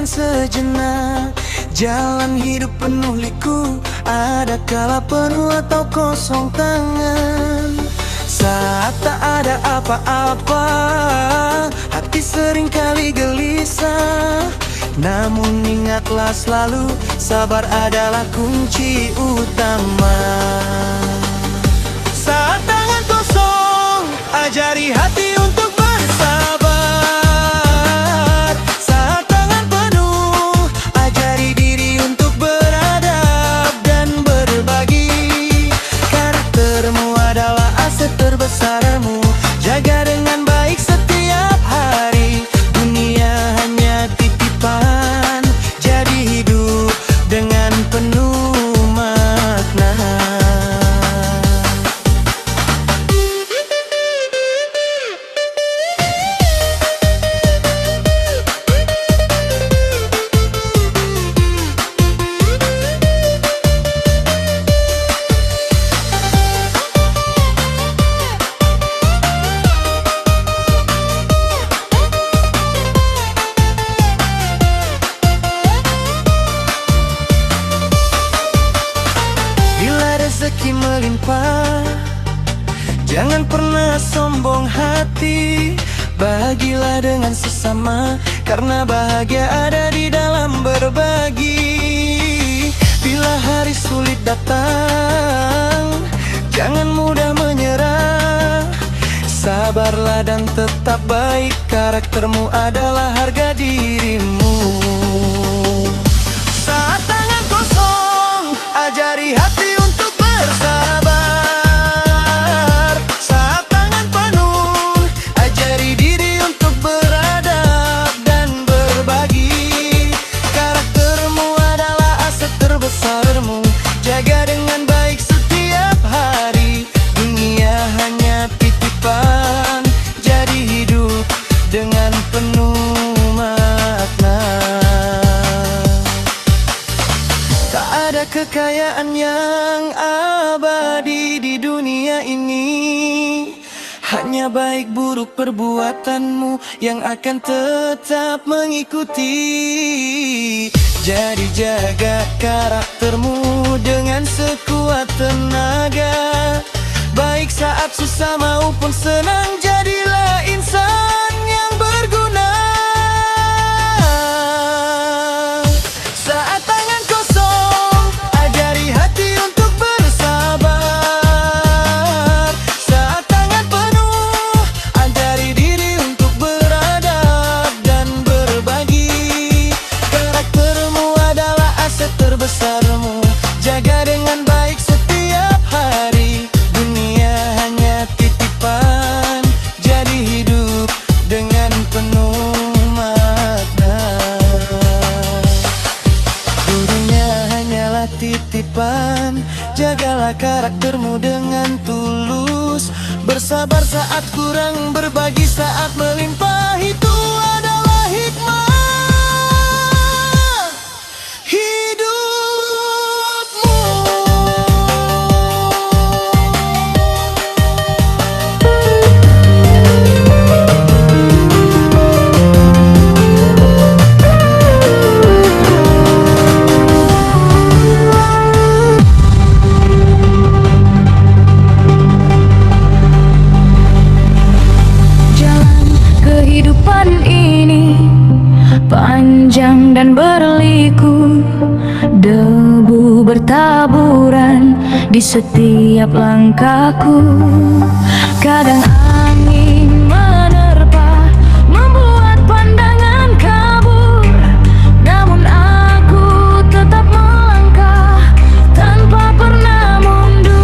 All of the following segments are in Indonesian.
sejenak. Jalan hidup penuh liku, ada kala penuh atau kosong tangan. Saat tak ada apa-apa, hati seringkali gelisah. Namun ingatlah selalu, sabar adalah kunci utama. Saat tangan kosong, ajari hati untuk bersabar. Saat tangan penuh, ajari diri untuk beradab dan berbagi. Karaktermu adalah aset terbesarmu, jaga dengan baik setiap hari. Dunia hanya titipan, jadi hidup dengan penuh makna. Rezeki melimpah, jangan pernah sombong hati. Bahagilah dengan sesama, karena bahagia ada di dalam berbagi. Bila hari sulit datang, jangan mudah menyerah. Sabarlah dan tetap baik, karaktermu adalah harga dirimu. Saat tangan kosong, ajari hati untuk bersabar. Saat tangan penuh, ajari diri untuk beradab dan berbagi. Karaktermu adalah aset terbesarmu, jaga dengan baik setiap hari. Dunia hanya titipan, jadi hidup dengan penuh makna. Tak ada kekayaan yang abadi di dunia ini, hanya baik buruk perbuatanmu yang akan tetap mengikuti. Jadi jaga karaktermu dengan sekuat tenaga. Baik saat susah maupun senang, jadilah insan yang berguna. Saat tangan kosong, ajari hati untuk bersabar. Saat tangan penuh, ajari diri untuk beradab dan berbagi. Karaktermu adalah aset terbesarmu, jaga dengan baik setiap hari. Dunia hanya titipan, jadi hidup dengan penuh makna. Dunia hanyalah titipan, jagalah karaktermu dengan tulus. Bersabar saat kurang, berbagi saat melimpah, itu adalah hikmah hidupmu. Panjang dan berliku, debu bertaburan di setiap langkahku. Kadang angin menerpa, membuat pandangan kabur. Namun aku tetap melangkah tanpa pernah mundur.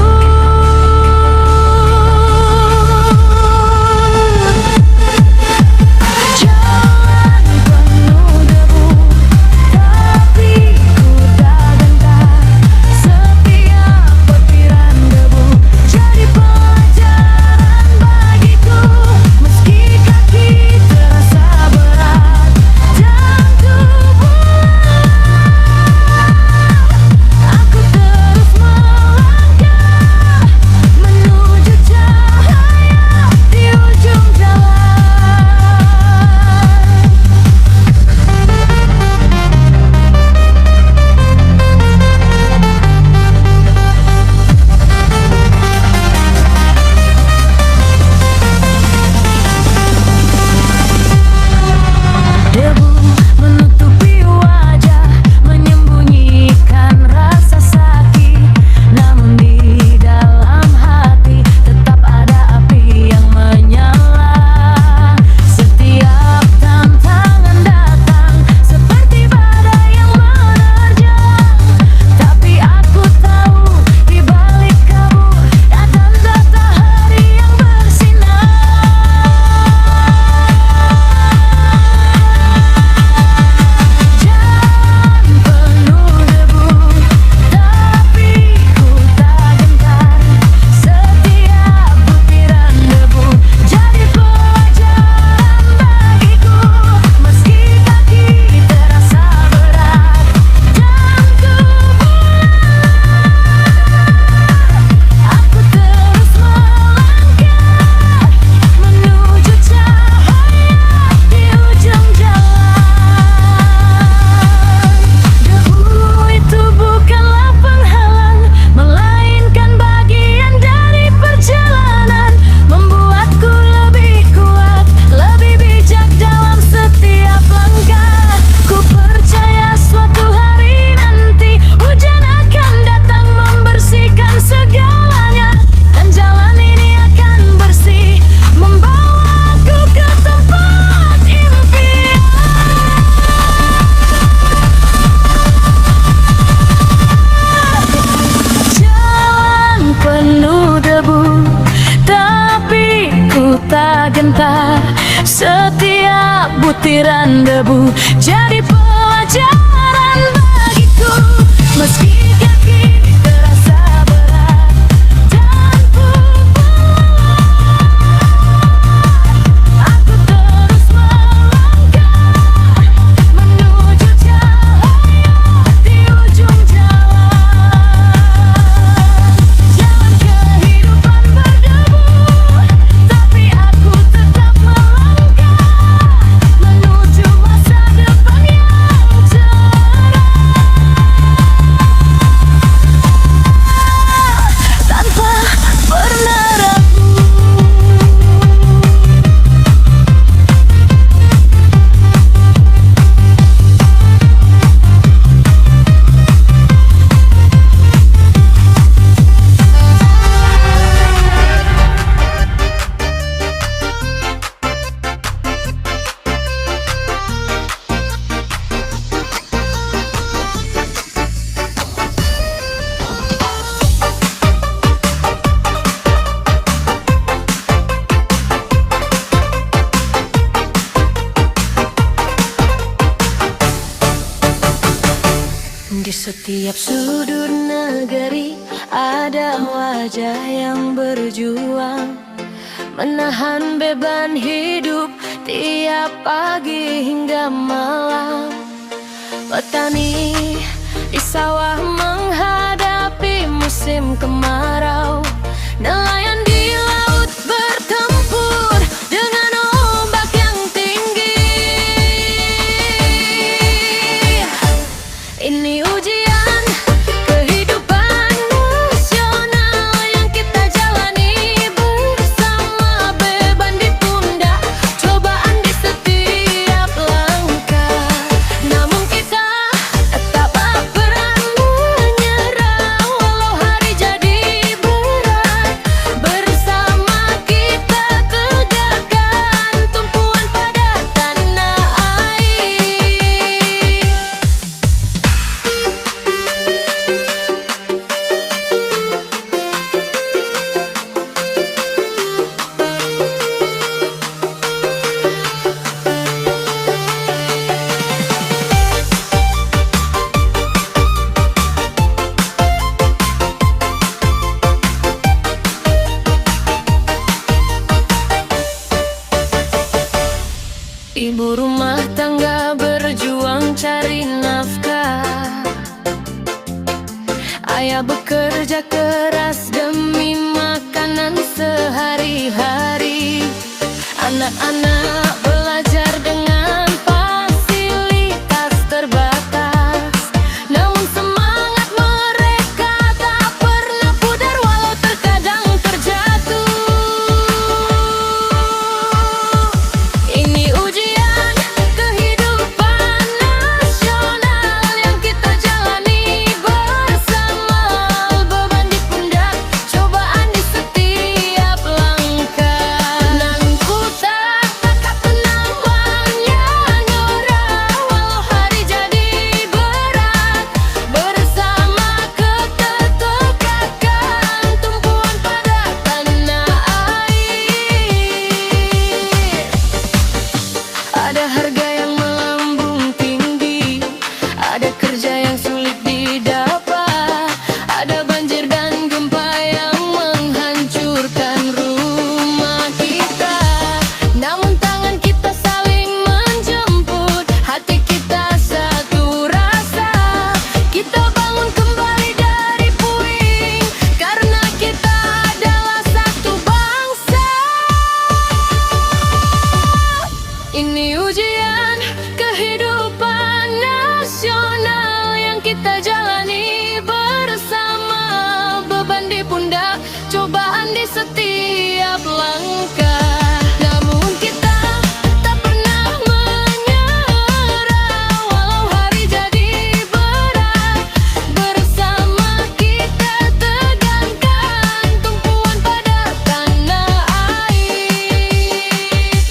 Setiap butiran debu jadi pelajaran bagiku. tak gentar. Setiap butiran debu jadi pelajaran bagiku. Meski kaki terasa berat dan beban, aku terus melangkah menuju cahaya di ujung jalan. Jalan kehidupan berdebu, tapi aku tetap melangkah menuju masa depan yang cerah. Tanpa pernah ragu, di setiap sudut negeri ada wajah yang berjuang menahan beban hidup tiap pagi hingga malam. Petani di sawah menghadapi musim kemarau, nelayan di laut bertempur dengan ombak yang tinggi. Ini ujian kehidupan nasional yang kita jalani bersama, beban di pundak, cobaan di setiap langkah. Namun kita tak pernah menyerah walau hari jadi berat. Bersama kita tegakkan tumpuan pada tanah air. Ibu rumah tangga berjuang cari nafkah, ayah bekerja keras demi makanan sehari-hari. Anak-anak belajar dengan fasilitas terbatas, namun semangat mereka tak pernah pudar walau terkadang terjatuh. Ini ujian kehidupan nasional yang kita jalani bersama, beban di pundak, cobaan di setiap langkah. Namun ku tak pernah menyerah walau hari jadi berat. Bersama kita tegakkan tumpuan pada tanah air. Ada harga yang melambung tinggi, ada kerja yang sulit didapat, ada banjir dan gempa yang menghancurkan rumah kita. Namun tangan kita saling menjemput, hati kita satu rasa. Kita bangun kembali dari puing karena kita adalah satu bangsa. Ini ujian kehidupan nasional yang kita jalani bersama, beban di pundak, cobaan di setiap langkah. Namun kita tak pernah menyerah walau hari jadi berat. Bersama kita tegakkan tumpuan pada tanah air.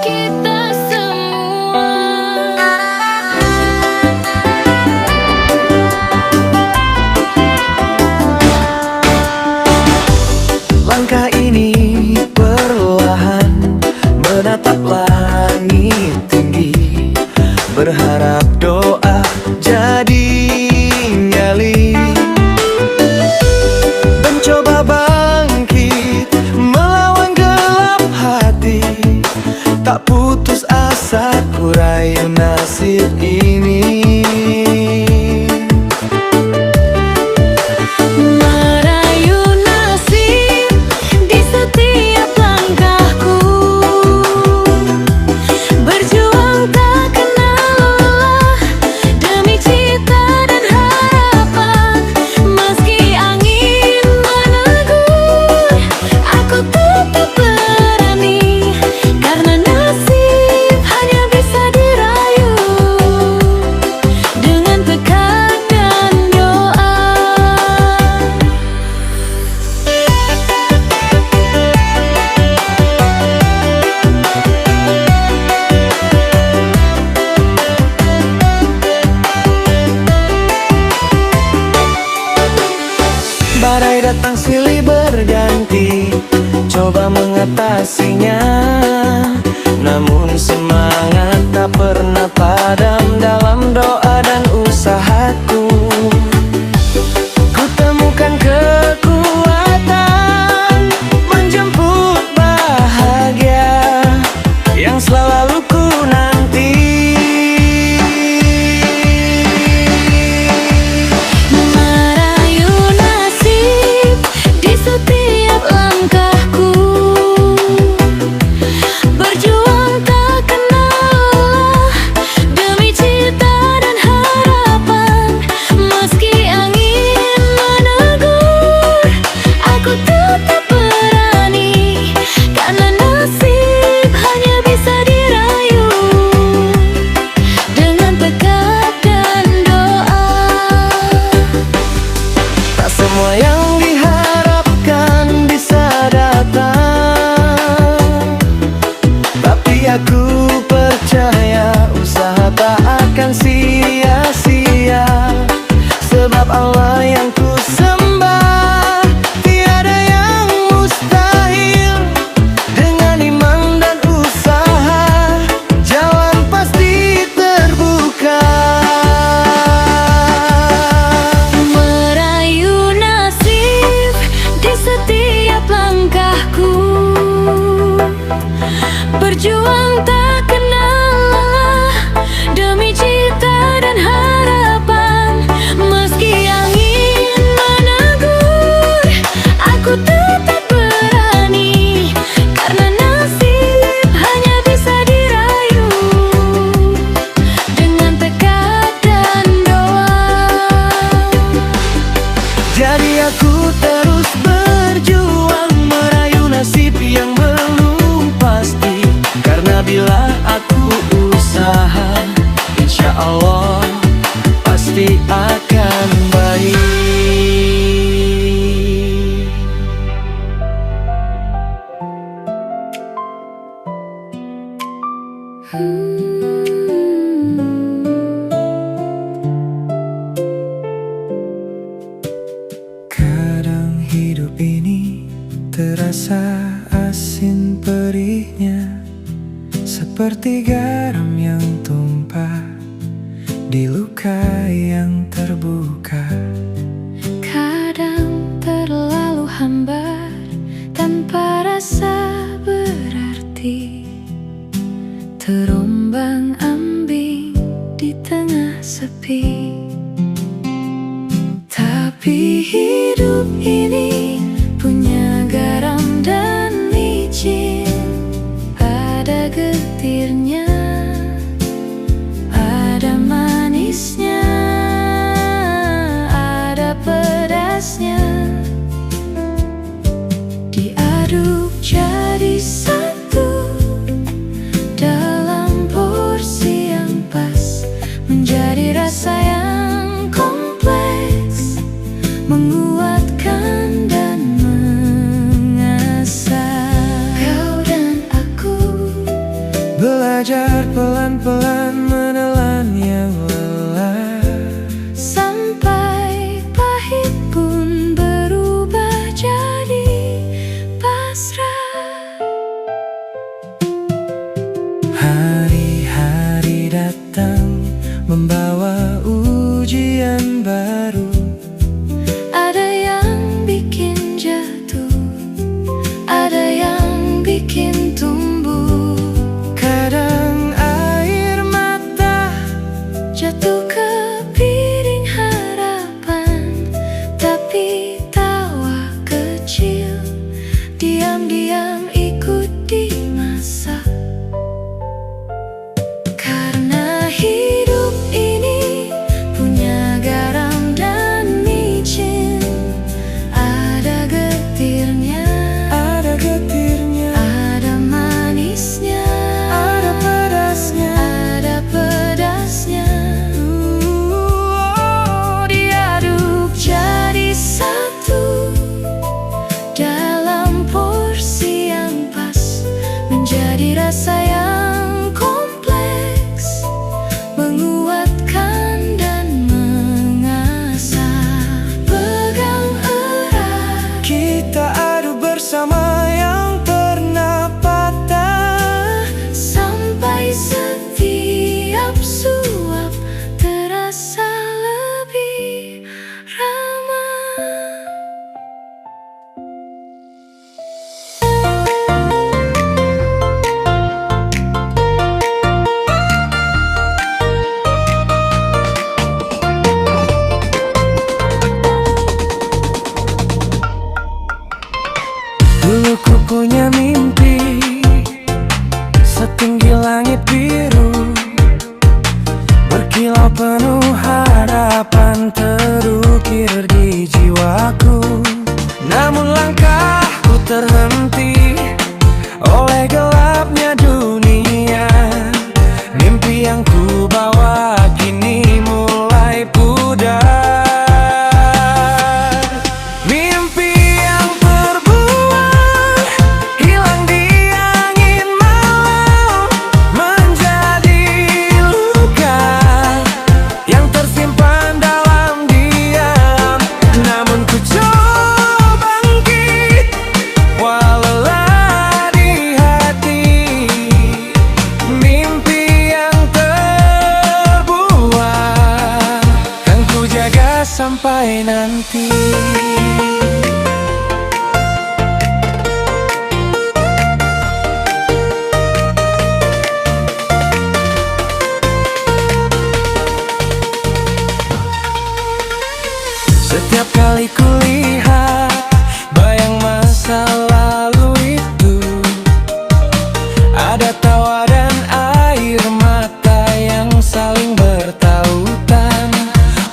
kita semua. Langkah ini perlahan menatap langit tinggi, berharap doa jadi nyali. Mencoba bangkit melawan gelap hati, tak putus asa ku rayu nasib ini. Merayu nasib di setiap langkahku, berjuang tak kenal lelah demi cita dan harapan. Meski angin menegur, aku tetap berani, karena nasib hanya bisa dirayu dengan tekad dan doa. Badai datang silih berganti, coba mengatasinya. Namun semangat tak pernah padam dalam doa dan usahaku. Ku temukan kekuatan menjemput bahagia yang selalu ku nanti. Merayu nasib di setiap langkahku, berjuang tak kenal lelah demi cita dan harapan. Meski angin menegur, aku tetap berani, karena nasib hanya bisa dirayu dengan tekad dan doa. Tak semua yang diharapkan bisa datang, tapi aku percaya usaha tak akan sia-sia. Sebab Allah yang ku sembah, tiada yang mustahil. Dengan iman dan usaha, jalan pasti terbuka. Merayu nasib di setiap langkahku, berjuang tak kenal lelah demi cita dan harapan. Meski angin menegur, aku tetap berani, karena nasib hanya bisa dirayu dengan tekad dan doa. Jadi aku terus berjuang merayu nasib yang belum pasti. Karena bila aku usaha, insya Allah pasti akan baik. Kadang hidup ini terasa asin perihnya, seperti garam yang tumpah di luka yang terbuka. Kadang terlalu hambar tanpa rasa berarti, terombang ambing di tengah sepi. Tapi hidup ini punya garam dan micin, ada getirnya, ada manisnya, ada pedasnya, diaduk jadi satu dalam porsi yang pas, menjadi rasa yang kompleks, menguatkan dan mengasah. Kau dan aku Belajar pelan-pelan menelannya lelah, sampai pahit pun berubah jadi pasrah. hari-hari datang membawa ujian baru. Ada yang bikin jatuh, ada yang bikin tumbuh. Kadang air mata Jatuh ke piring harapan, tapi tawa kecil diam-diam ikut dimasak. Karena hidup ini punya garam dan micin, ada getirnya, ada getirnya, ada manisnya, ada pedasnya. ada pedasnya. Diaduk jadi satu dalam porsi yang pas, menjadi rasa yang kompleks, menguatkan dan mengasah. Pegang erat, Kita adu bersama yang pernah patah, sampai setiap suap terasa lebih ramah. Dulu ku punya mimpi setinggi langit biru, berkilau penuh harapan terukir di jiwaku. Namun langkahku terhenti oleh gelapnya dunia. Mimpi yang ku bawa kini mulai pudar. Mimpi yang terbuang hilang di angin malam, menjadi luka yang tersimpan dalam diam. Namun ku coba bangkit walau lelah di hati. Mimpi yang terbuang kan ku jaga sampai nanti. Setiap kali kulihat bayang masa lalu itu, ada tawa dan air mata yang saling bertautan.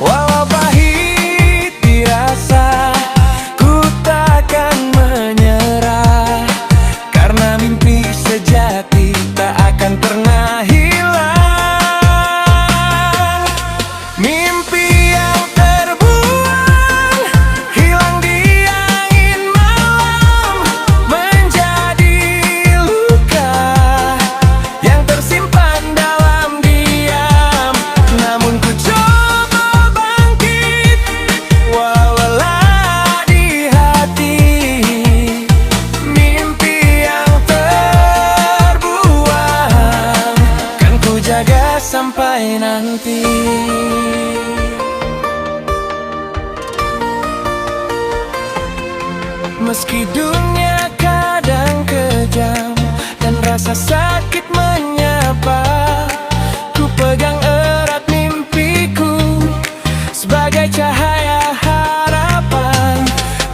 Walau pahit dirasa, ku takkan menyerah, karena mimpi sejati tak akan pernah hilang. Mimpi yang terbuang hilang di angin malam, menjadi luka yang tersimpan dalam diam. Namun ku coba bangkit walau lelah di hati. Mimpi yang terbuang kan ku jaga sampai nanti. Meski dunia kadang kejam dan rasa sakit menyapa, ku pegang erat mimpiku sebagai cahaya harapan.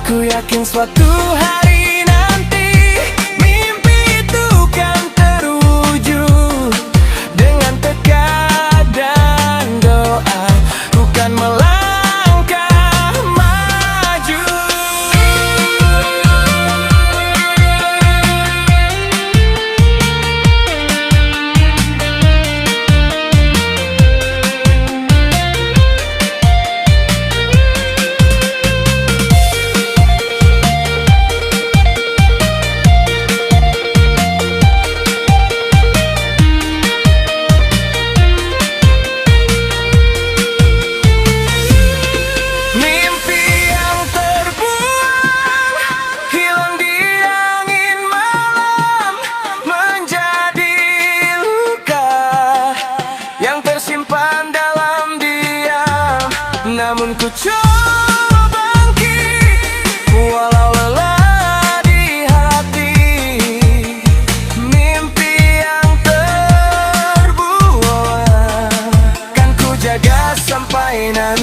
Ku yakin suatu hari nanti mimpi itu kan terwujud. Dengan tekad dan doa, ku kan melangkah maju.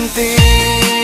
penting.